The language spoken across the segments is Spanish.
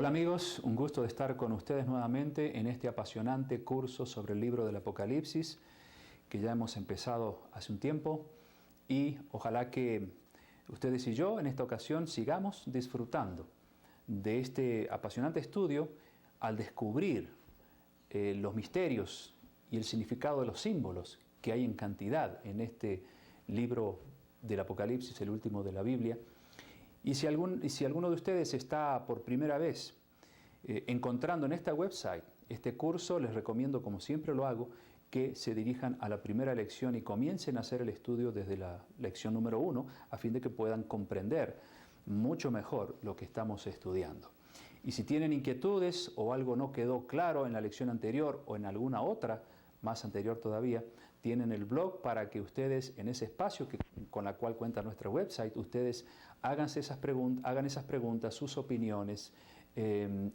Hola amigos, un gusto de estar con ustedes nuevamente en este apasionante curso sobre el libro del Apocalipsis que ya hemos empezado hace un tiempo y ojalá que ustedes y yo en esta ocasión sigamos disfrutando de este apasionante estudio al descubrir los misterios y el significado de los símbolos que hay en cantidad en este libro del Apocalipsis, el último de la Biblia. Y si alguno de ustedes está por primera vez encontrando en esta website este curso, les recomiendo, como siempre lo hago, que se dirijan a la primera lección y comiencen a hacer el estudio desde la lección número 1, a fin de que puedan comprender mucho mejor lo que estamos estudiando. Y si tienen inquietudes o algo no quedó claro en la lección anterior o en alguna otra, más anterior todavía, tienen el blog para que ustedes en ese espacio con la cual cuenta nuestra website, ustedes hagan esas preguntas, sus opiniones,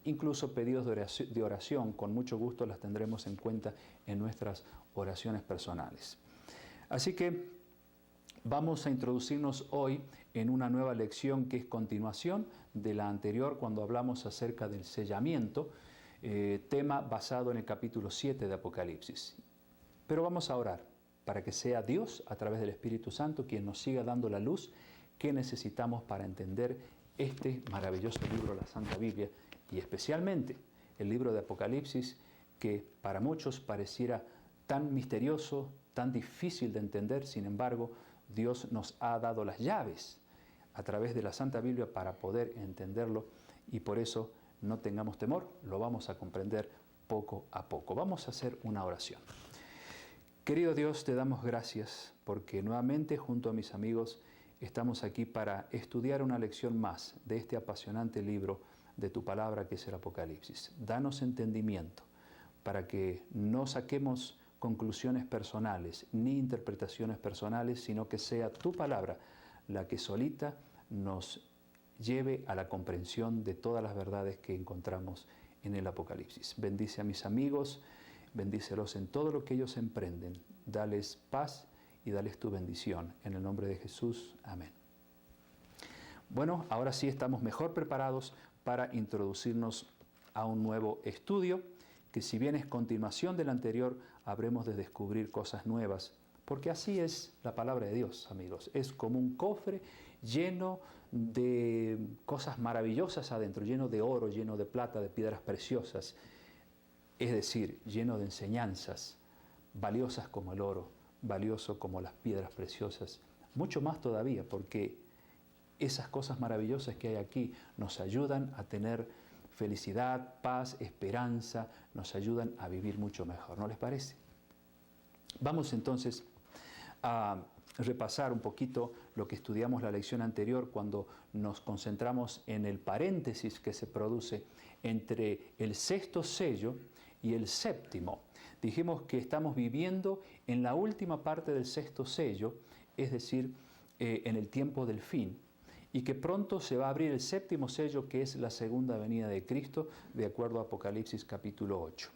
incluso pedidos de oración, con mucho gusto las tendremos en cuenta en nuestras oraciones personales. Así que vamos a introducirnos hoy en una nueva lección que es continuación de la anterior cuando hablamos acerca del sellamiento, tema basado en el capítulo 7 de Apocalipsis. Pero vamos a orar para que sea Dios, a través del Espíritu Santo, quien nos siga dando la luz que necesitamos para entender este maravilloso libro, la Santa Biblia, y especialmente el libro de Apocalipsis, que para muchos pareciera tan misterioso, tan difícil de entender. Sin embargo, Dios nos ha dado las llaves a través de la Santa Biblia para poder entenderlo, y por eso no tengamos temor, lo vamos a comprender poco a poco. Vamos a hacer una oración. Querido Dios, te damos gracias porque nuevamente junto a mis amigos estamos aquí para estudiar una lección más de este apasionante libro de tu palabra que es el Apocalipsis. Danos entendimiento para que no saquemos conclusiones personales ni interpretaciones personales, sino que sea tu palabra la que solita nos lleve a la comprensión de todas las verdades que encontramos en el Apocalipsis. Bendice a mis amigos, bendícelos en todo lo que ellos emprenden. Dales paz y dales tu bendición. En el nombre de Jesús. Amén. Bueno, ahora sí estamos mejor preparados para introducirnos a un nuevo estudio, que si bien es continuación del anterior, habremos de descubrir cosas nuevas. Porque así es la palabra de Dios, amigos. Es como un cofre lleno de cosas maravillosas adentro, lleno de oro, lleno de plata, de piedras preciosas. Es decir, lleno de enseñanzas valiosas como el oro, valioso como las piedras preciosas. Mucho más todavía, porque esas cosas maravillosas que hay aquí nos ayudan a tener felicidad, paz, esperanza, nos ayudan a vivir mucho mejor. ¿No les parece? Vamos entonces a repasar un poquito lo que estudiamos la lección anterior cuando nos concentramos en el paréntesis que se produce entre el sexto sello y el séptimo. Dijimos que estamos viviendo en la última parte del sexto sello, es decir, en el tiempo del fin, y que pronto se va a abrir el séptimo sello, que es la segunda venida de Cristo, de acuerdo a Apocalipsis capítulo 8.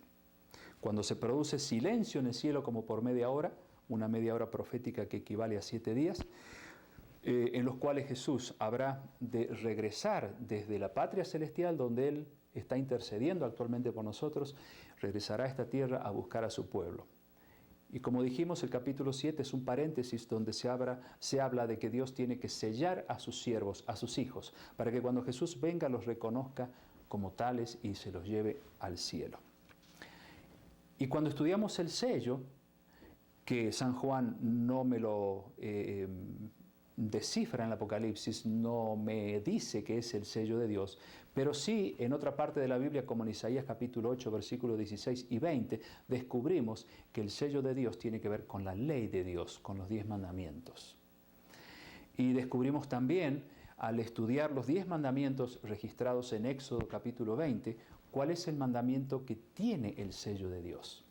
Cuando se produce silencio en el cielo como por media hora, una media hora profética que equivale a 7 días, en los cuales Jesús habrá de regresar desde la patria celestial, donde Él está intercediendo actualmente por nosotros, regresará a esta tierra a buscar a su pueblo. Y como dijimos, el capítulo 7 es un paréntesis donde se habla de que Dios tiene que sellar a sus siervos, a sus hijos, para que cuando Jesús venga los reconozca como tales y se los lleve al cielo. Y cuando estudiamos el sello, que San Juan no me lo descifra en el Apocalipsis, no me dice que es el sello de Dios, pero sí en otra parte de la Biblia, como en Isaías capítulo 8, versículos 16 y 20, descubrimos que el sello de Dios tiene que ver con la ley de Dios, con los 10 mandamientos. Y descubrimos también, al estudiar los 10 mandamientos registrados en Éxodo capítulo 20, cuál es el mandamiento que tiene el sello de Dios.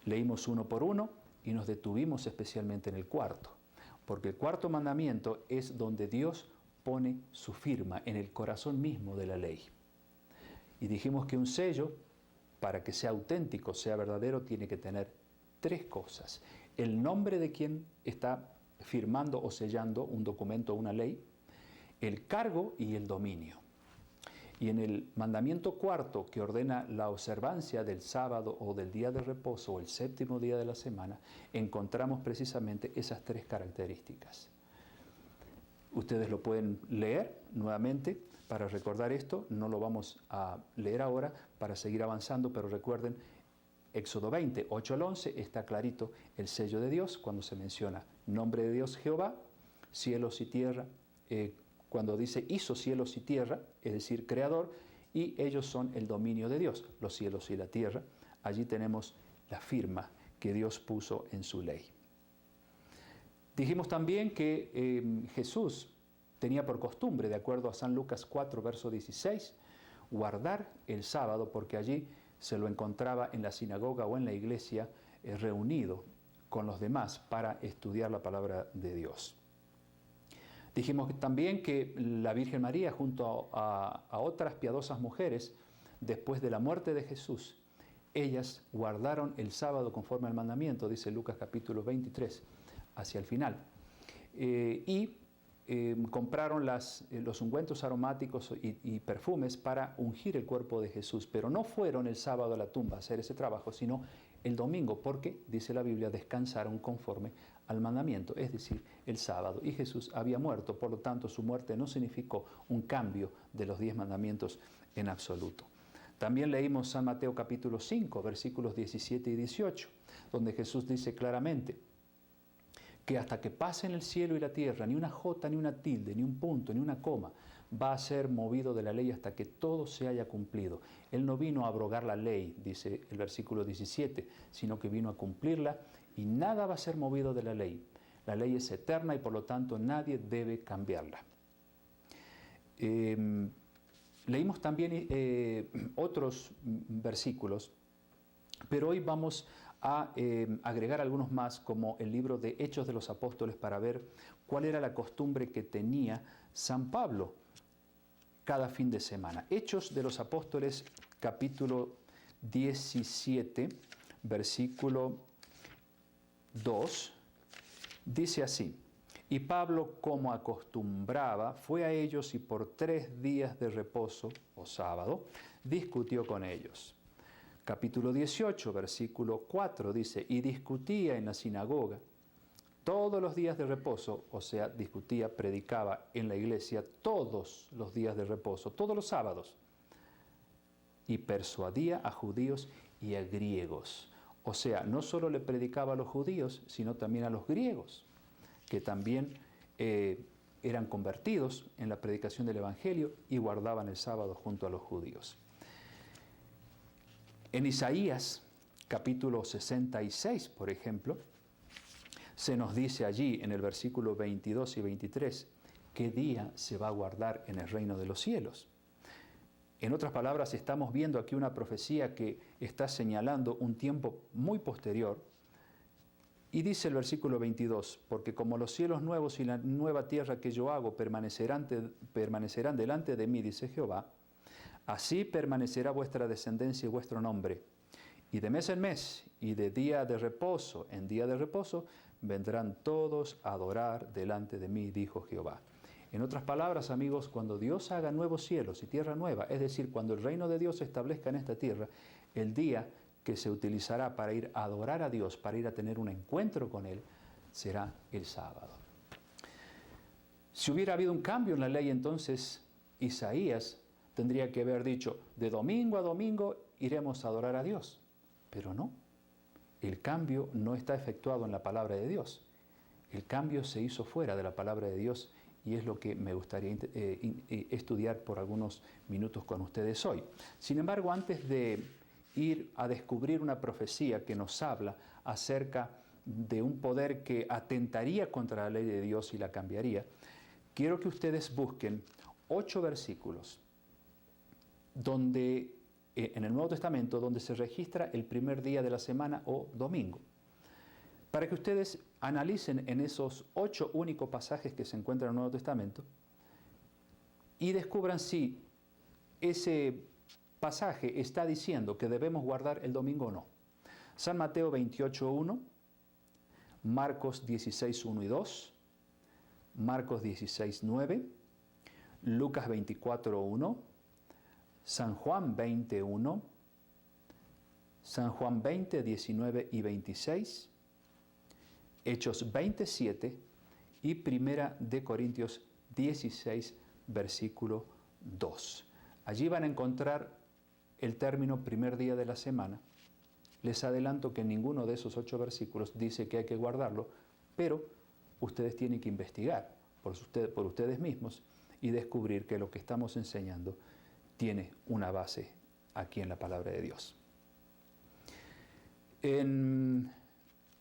Leímos uno por uno y nos detuvimos especialmente en el cuarto, porque el cuarto mandamiento es donde Dios pone su firma en el corazón mismo de la ley. Y dijimos que un sello, para que sea auténtico, sea verdadero, tiene que tener 3 cosas. El nombre de quien está firmando o sellando un documento o una ley, el cargo y el dominio. Y en el mandamiento cuarto, que ordena la observancia del sábado o del día de reposo o el séptimo día de la semana, encontramos precisamente esas tres características. Ustedes lo pueden leer nuevamente para recordar esto. No lo vamos a leer ahora para seguir avanzando, pero recuerden, Éxodo 20, 8 al 11, está clarito el sello de Dios cuando se menciona nombre de Dios Jehová, cielos y tierra, cuando dice hizo cielos y tierra, es decir, creador, y ellos son el dominio de Dios, los cielos y la tierra. Allí tenemos la firma que Dios puso en su ley. Dijimos también que Jesús tenía por costumbre, de acuerdo a San Lucas 4, verso 16, guardar el sábado, porque allí se lo encontraba en la sinagoga o en la iglesia reunido con los demás para estudiar la palabra de Dios. Dijimos también que la Virgen María, junto a otras piadosas mujeres, después de la muerte de Jesús, ellas guardaron el sábado conforme al mandamiento, dice Lucas capítulo 23, hacia el final. Compraron los ungüentos aromáticos y perfumes para ungir el cuerpo de Jesús, pero no fueron el sábado a la tumba a hacer ese trabajo, sino el domingo, porque, dice la Biblia, descansaron conforme al mandamiento, es decir, el sábado. Y Jesús había muerto, por lo tanto su muerte no significó un cambio de los 10 mandamientos en absoluto. También leímos San Mateo capítulo 5, versículos 17 y 18, donde Jesús dice claramente que hasta que pasen el cielo y la tierra, ni una jota, ni una tilde, ni un punto, ni una coma, va a ser movido de la ley hasta que todo se haya cumplido. Él no vino a abrogar la ley, dice el versículo 17, sino que vino a cumplirla y nada va a ser movido de la ley. La ley es eterna y por lo tanto nadie debe cambiarla. Leímos también otros versículos, pero hoy vamos a agregar algunos más, como el libro de Hechos de los Apóstoles, para ver cuál era la costumbre que tenía San Pablo cada fin de semana. Hechos de los Apóstoles, capítulo 17, versículo 2, dice así: y Pablo, como acostumbraba, fue a ellos y por 3 días de reposo, o sábado, discutió con ellos. Capítulo 18, versículo 4 dice: y discutía en la sinagoga todos los días de reposo, o sea, discutía, predicaba en la iglesia todos los días de reposo, todos los sábados, y persuadía a judíos y a griegos. O sea, no solo le predicaba a los judíos, sino también a los griegos, que también eran convertidos en la predicación del Evangelio y guardaban el sábado junto a los judíos. En Isaías, capítulo 66, por ejemplo, se nos dice allí en el versículo 22 y 23, ¿qué día se va a guardar en el reino de los cielos? En otras palabras, estamos viendo aquí una profecía que está señalando un tiempo muy posterior. Y dice el versículo 22, porque como los cielos nuevos y la nueva tierra que yo hago permanecerán delante de mí, dice Jehová, así permanecerá vuestra descendencia y vuestro nombre. Y de mes en mes, y de día de reposo en día de reposo, vendrán todos a adorar delante de mí, dijo Jehová. En otras palabras, amigos, cuando Dios haga nuevos cielos y tierra nueva, es decir, cuando el reino de Dios se establezca en esta tierra, el día que se utilizará para ir a adorar a Dios, para ir a tener un encuentro con Él, será el sábado. Si hubiera habido un cambio en la ley, entonces Isaías tendría que haber dicho, de domingo a domingo iremos a adorar a Dios. Pero no, el cambio no está efectuado en la palabra de Dios. El cambio se hizo fuera de la palabra de Dios y es lo que me gustaría estudiar por algunos minutos con ustedes hoy. Sin embargo, antes de ir a descubrir una profecía que nos habla acerca de un poder que atentaría contra la ley de Dios y la cambiaría, quiero que ustedes busquen 8 versículos donde, en el Nuevo Testamento, donde se registra el primer día de la semana o domingo, para que ustedes analicen en esos 8 únicos pasajes que se encuentran en el Nuevo Testamento y descubran si ese pasaje está diciendo que debemos guardar el domingo o no. San Mateo 28:1, Marcos 16:1 y 2, Marcos 16:9, Lucas 24:1, San Juan 21, San Juan 20, 19 y 26, Hechos 27 y Primera de Corintios 16, versículo 2. Allí van a encontrar el término primer día de la semana. Les adelanto que ninguno de esos 8 versículos dice que hay que guardarlo, pero ustedes tienen que investigar por ustedes mismos y descubrir que lo que estamos enseñando tiene una base aquí en la palabra de Dios. En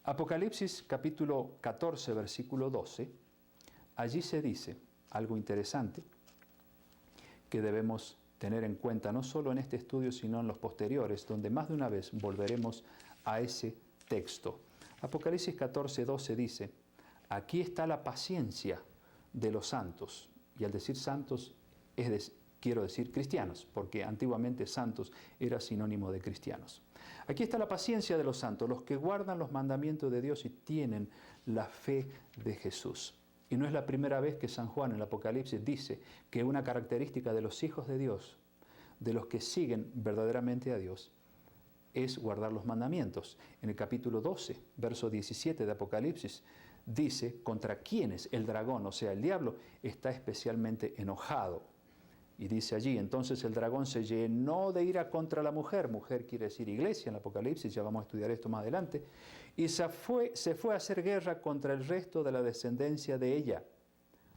Apocalipsis capítulo 14, versículo 12, allí se dice algo interesante que debemos tener en cuenta no solo en este estudio, sino en los posteriores, donde más de una vez volveremos a ese texto. Apocalipsis 14, 12 dice: aquí está la paciencia de los santos. Y al decir santos, quiero decir cristianos, porque antiguamente santos era sinónimo de cristianos. Aquí está la paciencia de los santos, los que guardan los mandamientos de Dios y tienen la fe de Jesús. Y no es la primera vez que San Juan en el Apocalipsis dice que una característica de los hijos de Dios, de los que siguen verdaderamente a Dios, es guardar los mandamientos. En el capítulo 12, verso 17 de Apocalipsis, dice contra quienes el dragón, o sea, el diablo, está especialmente enojado. Y dice allí: entonces el dragón se llenó de ira contra la mujer. Mujer quiere decir iglesia en el Apocalipsis, ya vamos a estudiar esto más adelante. Y se fue a hacer guerra contra el resto de la descendencia de ella,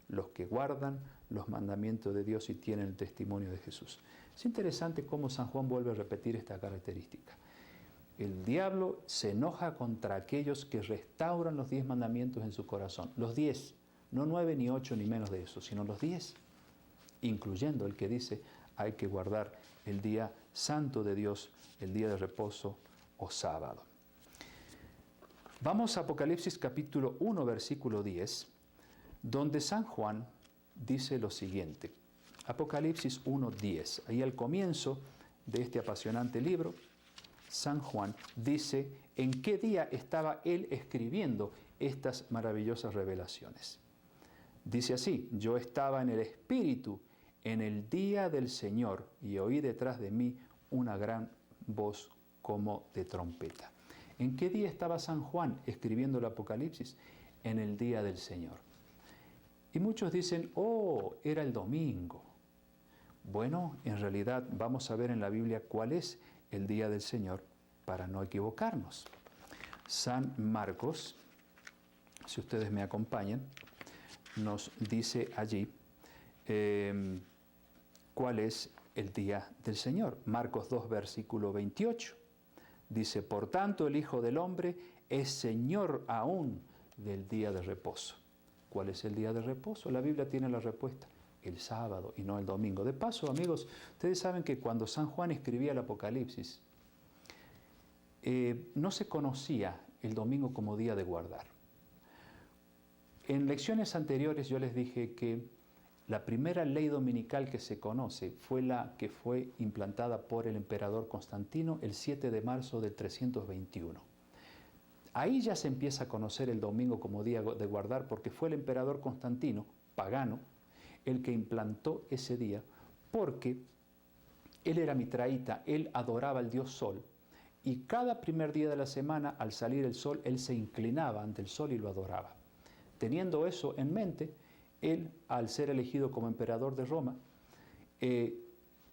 los que guardan los mandamientos de Dios y tienen el testimonio de Jesús. Es interesante cómo San Juan vuelve a repetir esta característica. El diablo se enoja contra aquellos que restauran los 10 mandamientos en su corazón. Los 10, no 9 ni 8 ni menos de eso, sino los 10. Incluyendo el que dice hay que guardar el día santo de Dios, el día de reposo o sábado. Vamos a Apocalipsis capítulo 1, versículo 10, donde San Juan dice lo siguiente. Apocalipsis 1, 10. Ahí al comienzo de este apasionante libro, San Juan dice en qué día estaba él escribiendo estas maravillosas revelaciones. Dice así: yo estaba en el Espíritu en el día del Señor y oí detrás de mí una gran voz como de trompeta. ¿En qué día estaba San Juan escribiendo el Apocalipsis? En el día del Señor. Y muchos dicen: oh, era el domingo. Bueno, en realidad vamos a ver en la Biblia cuál es el día del Señor para no equivocarnos. San Marcos, si ustedes me acompañan, nos dice allí cuál es el día del Señor. Marcos 2, versículo 28. Dice: por tanto, el Hijo del Hombre es Señor aún del día de reposo. ¿Cuál es el día de reposo? La Biblia tiene la respuesta: el sábado y no el domingo. De paso, amigos, ustedes saben que cuando San Juan escribía el Apocalipsis, no se conocía el domingo como día de guardar. En lecciones anteriores yo les dije que la primera ley dominical que se conoce fue la que fue implantada por el emperador Constantino el 7 de marzo del 321. Ahí ya se empieza a conocer el domingo como día de guardar, porque fue el emperador Constantino, pagano, el que implantó ese día, porque él era mitraíta, él adoraba al dios Sol, y cada primer día de la semana, al salir el sol, él se inclinaba ante el sol y lo adoraba. Teniendo eso en mente, él, al ser elegido como emperador de Roma,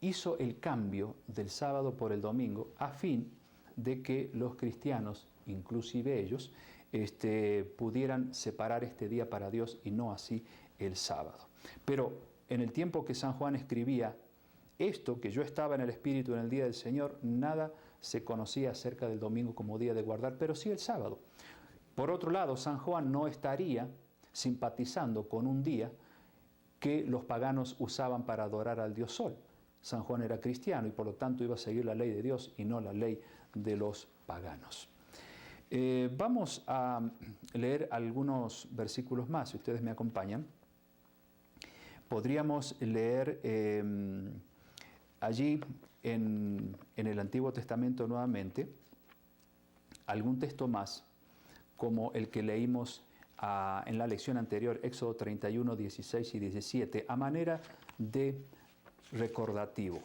hizo el cambio del sábado por el domingo a fin de que los cristianos, inclusive ellos, pudieran separar este día para Dios y no así el sábado. Pero en el tiempo que San Juan escribía esto, que yo estaba en el Espíritu en el día del Señor, nada se conocía acerca del domingo como día de guardar, pero sí el sábado. Por otro lado, San Juan no estaría simpatizando con un día que los paganos usaban para adorar al dios Sol. San Juan era cristiano y por lo tanto iba a seguir la ley de Dios y no la ley de los paganos. Vamos a leer algunos versículos más, si ustedes me acompañan. Podríamos leer allí en el Antiguo Testamento nuevamente algún texto más, como el que leímos en la lección anterior, Éxodo 31, 16 y 17, a manera de recordativo.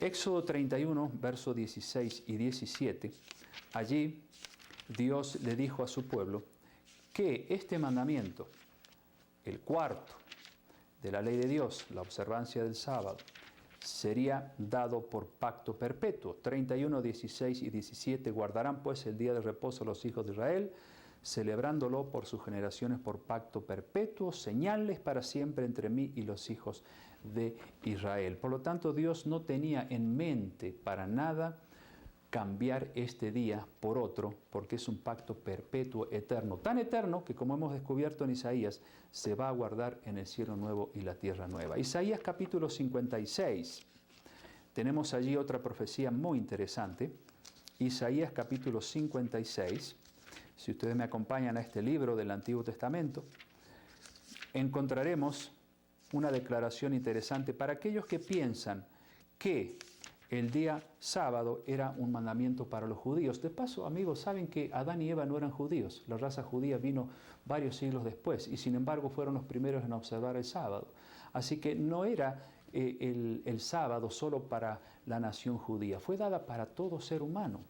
Éxodo 31, versos 16 y 17, allí Dios le dijo a su pueblo que este mandamiento, el cuarto de la ley de Dios, la observancia del sábado, sería dado por pacto perpetuo. 31, 16 y 17, guardarán pues el día de reposo los hijos de Israel, celebrándolo por sus generaciones por pacto perpetuo, señales para siempre entre mí y los hijos de Israel. Por lo tanto, Dios no tenía en mente para nada cambiar este día por otro, porque es un pacto perpetuo, eterno, tan eterno que, como hemos descubierto en Isaías, se va a guardar en el cielo nuevo y la tierra nueva. Isaías capítulo 56, tenemos allí otra profecía muy interesante. Isaías capítulo 56, si ustedes me acompañan a este libro del Antiguo Testamento, encontraremos una declaración interesante para aquellos que piensan que el día sábado era un mandamiento para los judíos. De paso, amigos, saben que Adán y Eva no eran judíos. La raza judía vino varios siglos después y sin embargo fueron los primeros en observar el sábado. Así que no era el sábado solo para la nación judía. Fue dada para todo ser humano.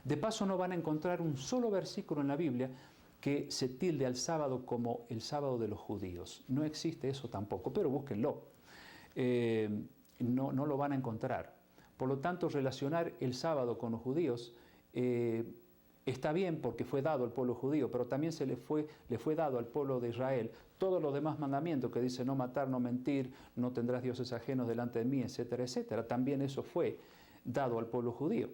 De paso, no van a encontrar un solo versículo en la Biblia que se tilde al sábado como el sábado de los judíos. No existe eso tampoco, pero búsquenlo. No lo van a encontrar. Por lo tanto, relacionar el sábado con los judíos está bien porque fue dado al pueblo judío, pero también le fue dado al pueblo de Israel todos los demás mandamientos que dice no matar, no mentir, no tendrás dioses ajenos delante de mí, etcétera, etcétera. También eso fue dado al pueblo judío.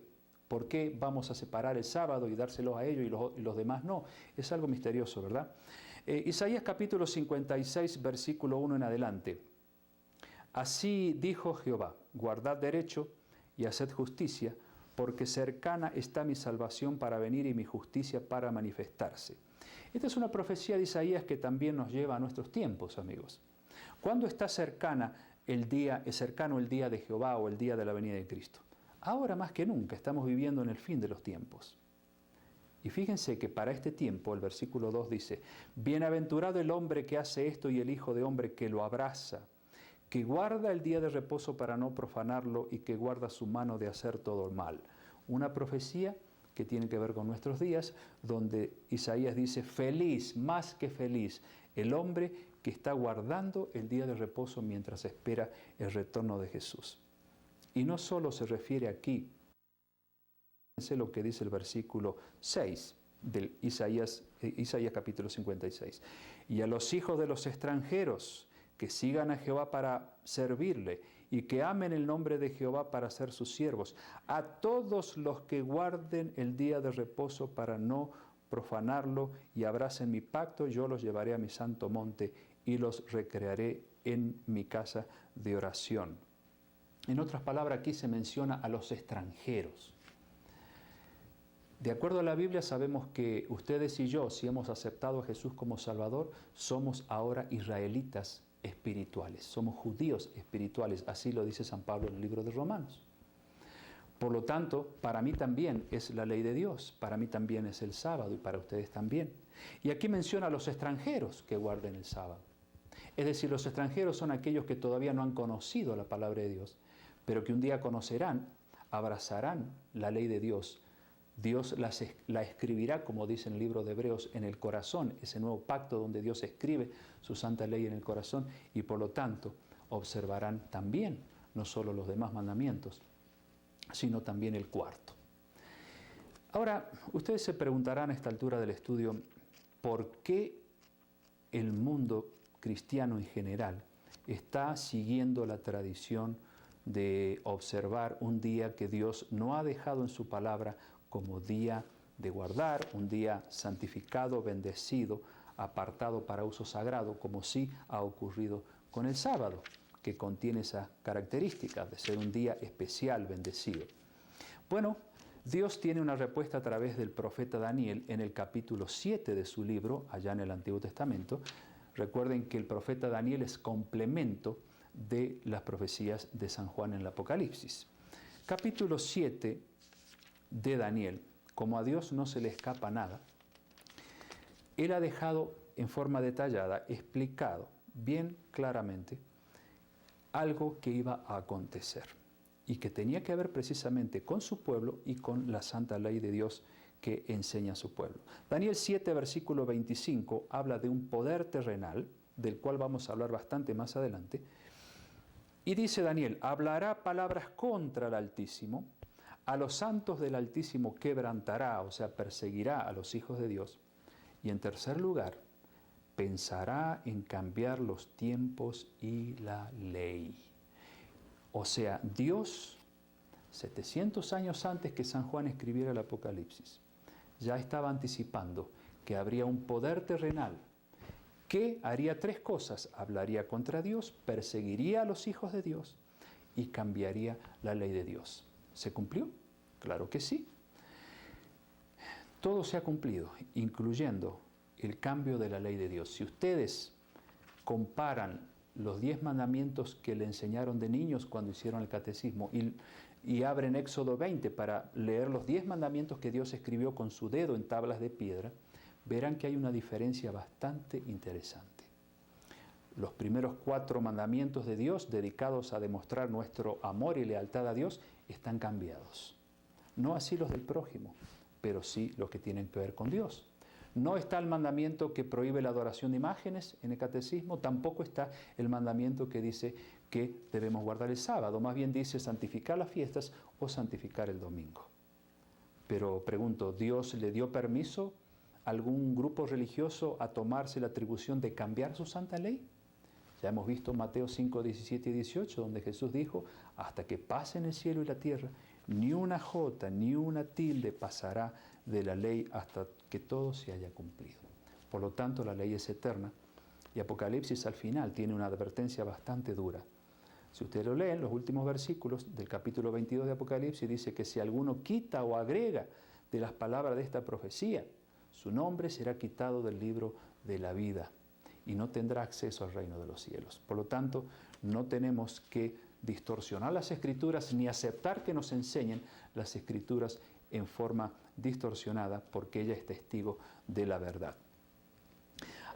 ¿Por qué vamos a separar el sábado y dárselo a ellos y los demás no? Es algo misterioso, ¿verdad? Isaías capítulo 56, versículo 1 en adelante. Así dijo Jehová, guardad derecho y haced justicia, porque cercana está mi salvación para venir y mi justicia para manifestarse. Esta es una profecía de Isaías que también nos lleva a nuestros tiempos, amigos. ¿Cuándo está cercano el día de Jehová o el día de la venida de Cristo? Ahora más que nunca estamos viviendo en el fin de los tiempos. Y fíjense que para este tiempo, el versículo 2 dice, bienaventurado el hombre que hace esto y el hijo de hombre que lo abraza, que guarda el día de reposo para no profanarlo y que guarda su mano de hacer todo el mal. Una profecía que tiene que ver con nuestros días, donde Isaías dice, feliz, más que feliz, el hombre que está guardando el día de reposo mientras espera el retorno de Jesús. Y no solo se refiere aquí, fíjense lo que dice el versículo 6 de Isaías capítulo 56. Y a los hijos de los extranjeros que sigan a Jehová para servirle y que amen el nombre de Jehová para ser sus siervos, a todos los que guarden el día de reposo para no profanarlo y abracen mi pacto, yo los llevaré a mi santo monte y los recrearé en mi casa de oración. En otras palabras, aquí se menciona a los extranjeros. De acuerdo a la Biblia, sabemos que ustedes y yo, si hemos aceptado a Jesús como Salvador, somos ahora israelitas espirituales, somos judíos espirituales, así lo dice San Pablo en el libro de Romanos. Por lo tanto, para mí también es la ley de Dios, para mí también es el sábado y para ustedes también. Y aquí menciona a los extranjeros que guarden el sábado. Es decir, los extranjeros son aquellos que todavía no han conocido la palabra de Dios, pero que un día conocerán, abrazarán la ley de Dios. Dios la escribirá, como dice en el libro de Hebreos, en el corazón, ese nuevo pacto donde Dios escribe su santa ley en el corazón y por lo tanto observarán también no solo los demás mandamientos, sino también el cuarto. Ahora, ustedes se preguntarán a esta altura del estudio, ¿por qué el mundo cristiano en general está siguiendo la tradición de observar un día que Dios no ha dejado en su palabra como día de guardar, un día santificado, bendecido, apartado para uso sagrado, como sí ha ocurrido con el sábado, que contiene esa característica de ser un día especial, bendecido? Bueno, Dios tiene una respuesta a través del profeta Daniel en el capítulo 7 de su libro, allá en el Antiguo Testamento. Recuerden que el profeta Daniel es complemento de las profecías de San Juan en el Apocalipsis. Capítulo 7 de Daniel, como a Dios no se le escapa nada, Él ha dejado en forma detallada, explicado bien claramente, algo que iba a acontecer. y que tenía que ver precisamente con su pueblo y con la santa ley de Dios que enseña a su pueblo. Daniel 7, versículo 25, habla de un poder terrenal, del cual vamos a hablar bastante más adelante, y dice Daniel, hablará palabras contra el Altísimo, a los santos del Altísimo quebrantará, o sea, perseguirá a los hijos de Dios, y en tercer lugar, pensará en cambiar los tiempos y la ley. O sea, Dios, 700 años antes que San Juan escribiera el Apocalipsis, ya estaba anticipando que habría un poder terrenal que haría tres cosas: hablaría contra Dios, perseguiría a los hijos de Dios y cambiaría la ley de Dios. ¿Se cumplió? Claro que sí. Todo se ha cumplido, incluyendo el cambio de la ley de Dios. Si ustedes comparan los 10 mandamientos que le enseñaron de niños cuando hicieron el catecismo y abren Éxodo 20 para leer los 10 mandamientos que Dios escribió con su dedo en tablas de piedra, verán que hay una diferencia bastante interesante. Los primeros 4 mandamientos de Dios, dedicados a demostrar nuestro amor y lealtad a Dios, están cambiados. No así los del prójimo, pero sí los que tienen que ver con Dios. No está el mandamiento que prohíbe la adoración de imágenes en el catecismo, tampoco está el mandamiento que dice que debemos guardar el sábado, más bien dice santificar las fiestas o santificar el domingo. Pero pregunto, ¿Dios le dio permiso a algún grupo religioso a tomarse la atribución de cambiar su santa ley? Ya hemos visto Mateo 5, 17 y 18, donde Jesús dijo, hasta que pasen el cielo y la tierra, ni una jota ni una tilde pasará de la ley hasta que todo se haya cumplido. Por lo tanto, la ley es eterna y Apocalipsis al final tiene una advertencia bastante dura. Si ustedes lo leen, los últimos versículos del capítulo 22 de Apocalipsis dice que si alguno quita o agrega de las palabras de esta profecía, su nombre será quitado del libro de la vida y no tendrá acceso al reino de los cielos. Por lo tanto, no tenemos que distorsionar las Escrituras ni aceptar que nos enseñen las Escrituras en forma distorsionada, porque ella es testigo de la verdad.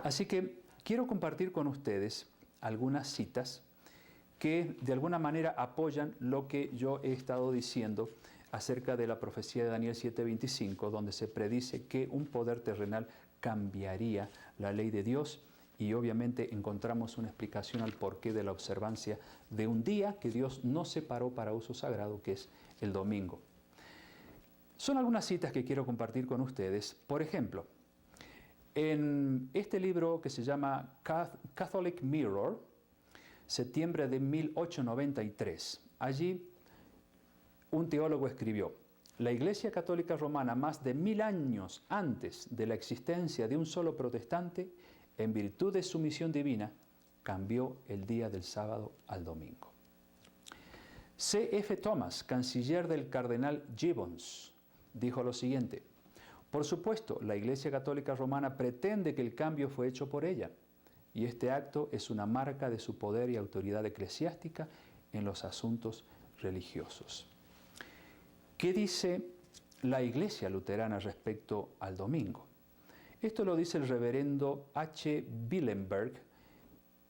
Así que quiero compartir con ustedes algunas citas que de alguna manera apoyan lo que yo he estado diciendo acerca de la profecía de Daniel 7:25, donde se predice que un poder terrenal cambiaría la ley de Dios. Y obviamente encontramos una explicación al porqué de la observancia de un día que Dios no separó para uso sagrado, que es el domingo. Son algunas citas que quiero compartir con ustedes. Por ejemplo, en este libro que se llama Catholic Mirror, septiembre de 1893, allí un teólogo escribió: la Iglesia Católica Romana, más de 1000 años antes de la existencia de un solo protestante, en virtud de su misión divina, cambió el día del sábado al domingo. C.F. Thomas, canciller del cardenal Gibbons, dijo lo siguiente: por supuesto, la Iglesia Católica Romana pretende que el cambio fue hecho por ella, y este acto es una marca de su poder y autoridad eclesiástica en los asuntos religiosos. ¿Qué dice la Iglesia luterana respecto al domingo? Esto lo dice el reverendo H. Billenberg,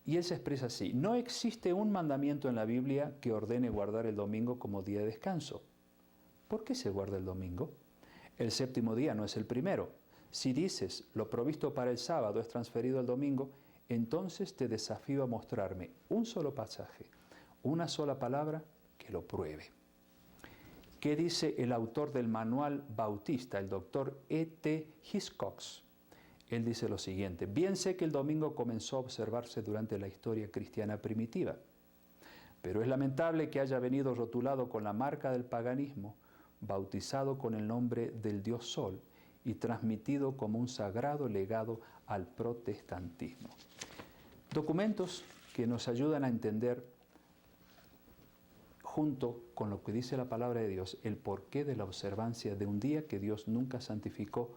y él se expresa así: no existe un mandamiento en la Biblia que ordene guardar el domingo como día de descanso. ¿Por qué se guarda el domingo? El séptimo día no es el primero. Si dices, lo provisto para el sábado es transferido al domingo, entonces te desafío a mostrarme un solo pasaje, una sola palabra que lo pruebe. ¿Qué dice el autor del manual bautista, el doctor E.T. Hiscox? Él dice lo siguiente: bien sé que el domingo comenzó a observarse durante la historia cristiana primitiva, pero es lamentable que haya venido rotulado con la marca del paganismo, bautizado con el nombre del dios Sol y transmitido como un sagrado legado al protestantismo. Documentos que nos ayudan a entender, junto con lo que dice la palabra de Dios, el porqué de la observancia de un día que Dios nunca santificó,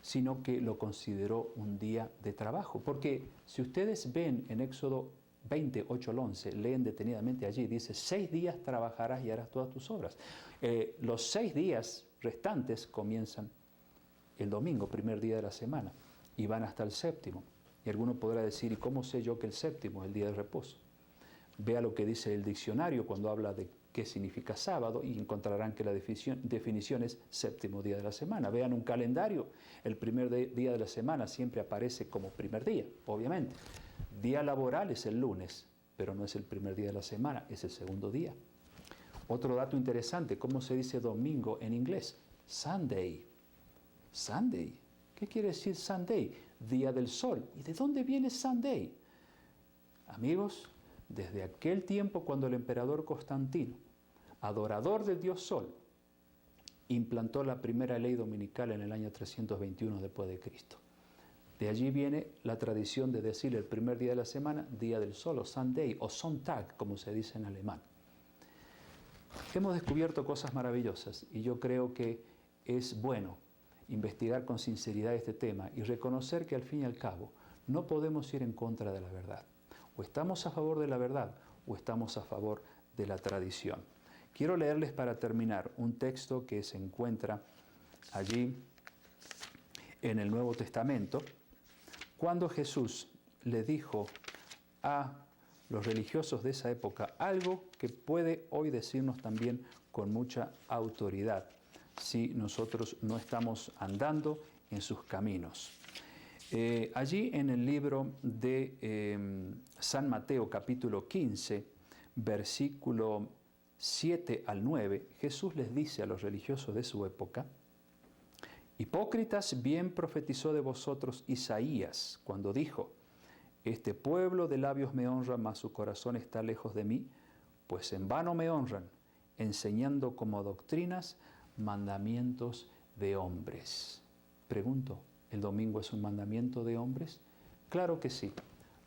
sino que lo consideró un día de trabajo. Porque si ustedes ven en Éxodo 20, 8 al 11, leen detenidamente allí, dice: 6 días trabajarás y harás todas tus obras. Los 6 días restantes comienzan el domingo, primer día de la semana, y van hasta el séptimo. Y alguno podrá decir: ¿y cómo sé yo que el séptimo es el día de reposo? Vea lo que dice el diccionario cuando habla de qué significa sábado y encontrarán que la definición es séptimo día de la semana. Vean un calendario, el primer día de la semana siempre aparece como primer día, obviamente. Día laboral es el lunes, pero no es el primer día de la semana, es el segundo día. Otro dato interesante, ¿cómo se dice domingo en inglés? Sunday. Sunday. ¿Qué quiere decir Sunday? Día del sol. ¿Y de dónde viene Sunday? Amigos, desde aquel tiempo cuando el emperador Constantino, adorador del dios Sol, implantó la primera ley dominical en el año 321 después de Cristo. De allí viene la tradición de decir el primer día de la semana, día del sol, o Sunday, o Sonntag, como se dice en alemán. Hemos descubierto cosas maravillosas y yo creo que es bueno investigar con sinceridad este tema y reconocer que al fin y al cabo no podemos ir en contra de la verdad. O estamos a favor de la verdad o estamos a favor de la tradición. Quiero leerles para terminar un texto que se encuentra allí en el Nuevo Testamento, cuando Jesús le dijo a los religiosos de esa época algo que puede hoy decirnos también con mucha autoridad si nosotros no estamos andando en sus caminos. Allí en el libro de San Mateo capítulo 15, versículo 7 al 9, Jesús les dice a los religiosos de su época: hipócritas, bien profetizó de vosotros Isaías cuando dijo: este pueblo de labios me honra, mas su corazón está lejos de mí, pues en vano me honran, enseñando como doctrinas mandamientos de hombres. Pregunto, ¿el domingo es un mandamiento de hombres? Claro que sí.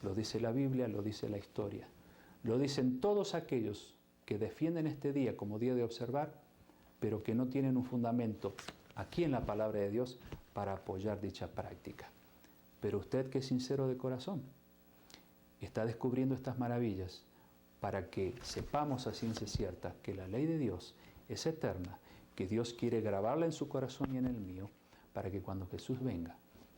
Lo dice la Biblia, lo dice la historia. Lo dicen todos aquellos que defienden este día como día de observar, pero que no tienen un fundamento aquí en la palabra de Dios para apoyar dicha práctica. Pero usted, que es sincero de corazón, está descubriendo estas maravillas para que sepamos a ciencia cierta que la ley de Dios es eterna, que Dios quiere grabarla en su corazón y en el mío, para que cuando Jesús venga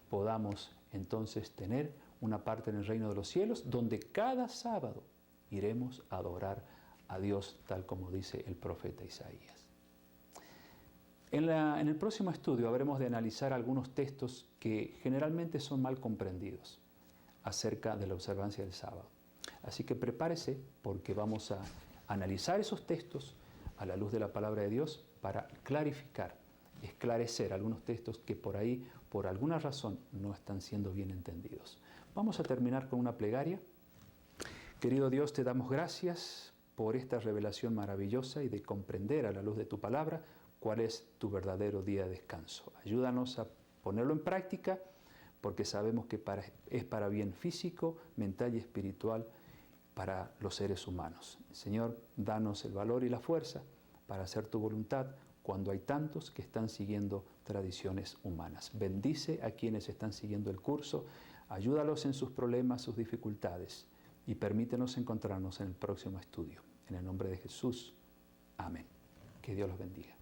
podamos entonces tener una parte en el reino de los cielos, donde cada sábado iremos a adorar a Dios, tal como dice el profeta Isaías. En el próximo estudio habremos de analizar algunos textos que generalmente son mal comprendidos acerca de la observancia del sábado. Así que prepárese, porque vamos a analizar esos textos a la luz de la palabra de Dios para clarificar, esclarecer algunos textos que por ahí, por alguna razón, no están siendo bien entendidos. Vamos a terminar con una plegaria. Querido Dios, te damos gracias por esta revelación maravillosa y de comprender a la luz de tu palabra cuál es tu verdadero día de descanso. Ayúdanos a ponerlo en práctica, porque sabemos que es para bien físico, mental y espiritual para los seres humanos. Señor, danos el valor y la fuerza para hacer tu voluntad cuando hay tantos que están siguiendo tradiciones humanas. Bendice a quienes están siguiendo el curso, ayúdalos en sus problemas, sus dificultades, y permítenos encontrarnos en el próximo estudio. En el nombre de Jesús. Amén. Que Dios los bendiga.